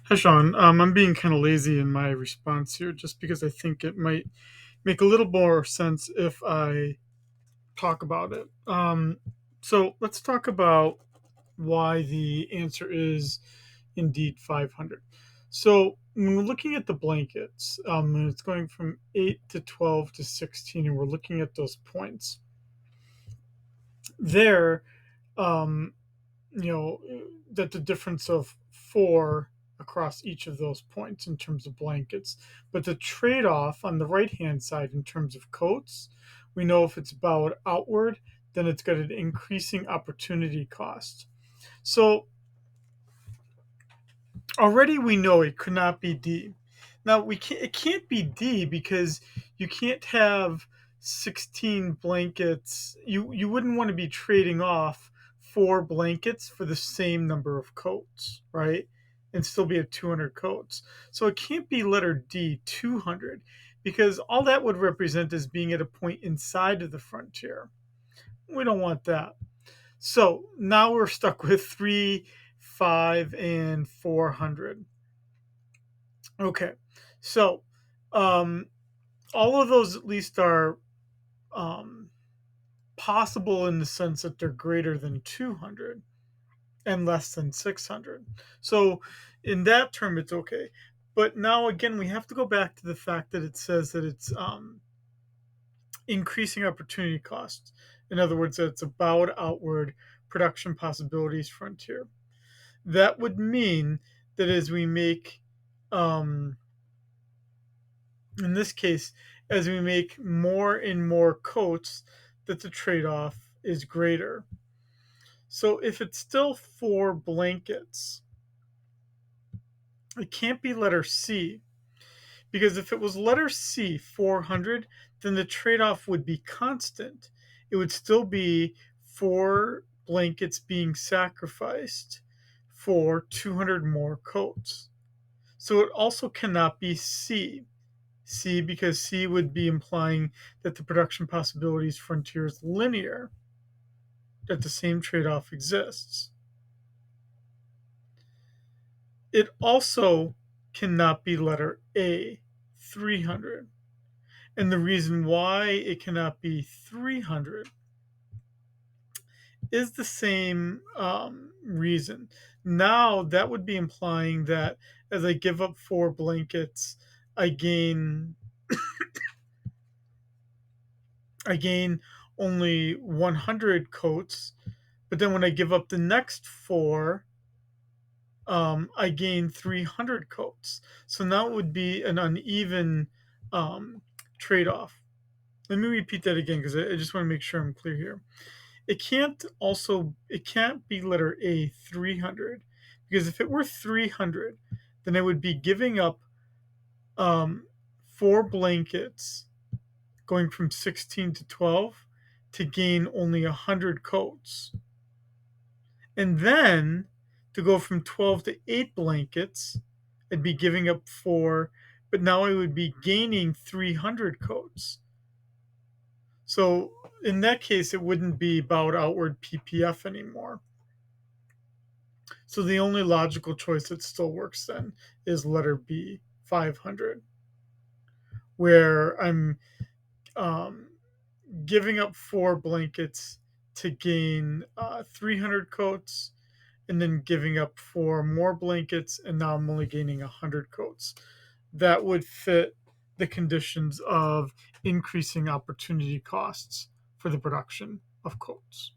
Hi, Sean. I'm being kind of lazy in my response here just because I think it might make a little more sense if I talk about it. So let's talk about why the answer is indeed 500. So when we're looking at the blankets, and it's going from 8 to 12 to 16, and we're looking at those points there, um, that the difference of four across each of those points in terms of blankets. But the trade off on the right hand side in terms of coats, we know if it's bowed outward, then it's got an increasing opportunity cost. So already we know it could not be D. Now it can't be D because you can't have 16 blankets. You wouldn't want to be trading off four blankets for the same number of coats, right? And still be at 200 coats. So it can't be letter D 200 because all that would represent is being at a point inside of the frontier. We don't want that. So now we're stuck with 3, 5, and 400. Okay, so um, all of those at least are um, possible in the sense that they're greater than 200 and less than 600. So in that term, it's okay. But now again, we have to go back to the fact that it says that it's increasing opportunity costs. In other words, that it's about outward production possibilities frontier. That would mean that as we make in this case, as we make more and more coats, that the trade off is greater. So if it's still four blankets, it can't be letter C, because if it was letter C, 400, then the trade off would be constant. It would still be four blankets being sacrificed for 200 more coats. So it also cannot be C. C, because C would be implying that the production possibilities frontier is linear, that the same trade off exists. It also cannot be letter A, 300. And the reason why it cannot be 300 is the same reason. Now, that would be implying that as I give up four blankets, I gain I gain only 100 coats, but then when I give up the next four, I gain 300 coats. So now it would be an uneven um, trade off. Let me repeat that again because I just want to make sure I'm clear here. It can't be letter A 300 because if it were 300, then I would be giving up um, four blankets going from 16 to 12 to gain only 100 coats. And then to go from 12 to 8 blankets, I'd be giving up four, but now I would be gaining 300 coats. So in that case, it wouldn't be about outward PPF anymore. So the only logical choice that still works then is letter B, 500, where I'm um, giving up four blankets to gain 300 coats, and then giving up four more blankets, and now I'm only gaining 100 coats. That would fit the conditions of increasing opportunity costs for the production of coats.